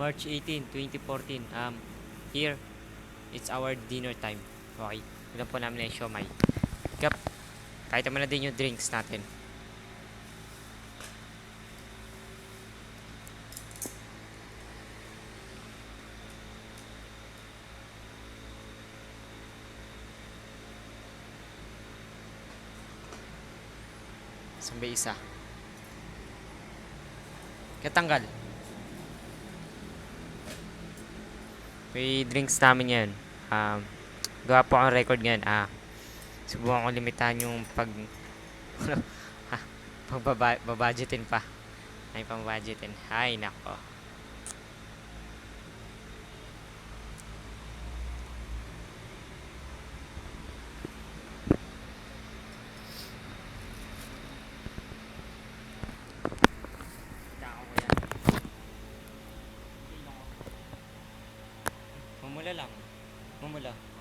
March 18, 2014. Here, it's our dinner time. Okay. Ulam po namin yung siomay. Kap, kahit naman na din yung drinks natin. Sabay isa. Katanggal. May drinks namin yan. Gawa po akong record ngayon. Subukan ko limitahan yung pagbabudgetin pa. Ay, pang-budgetin. Ay, nako. Mamula lang. Mamula.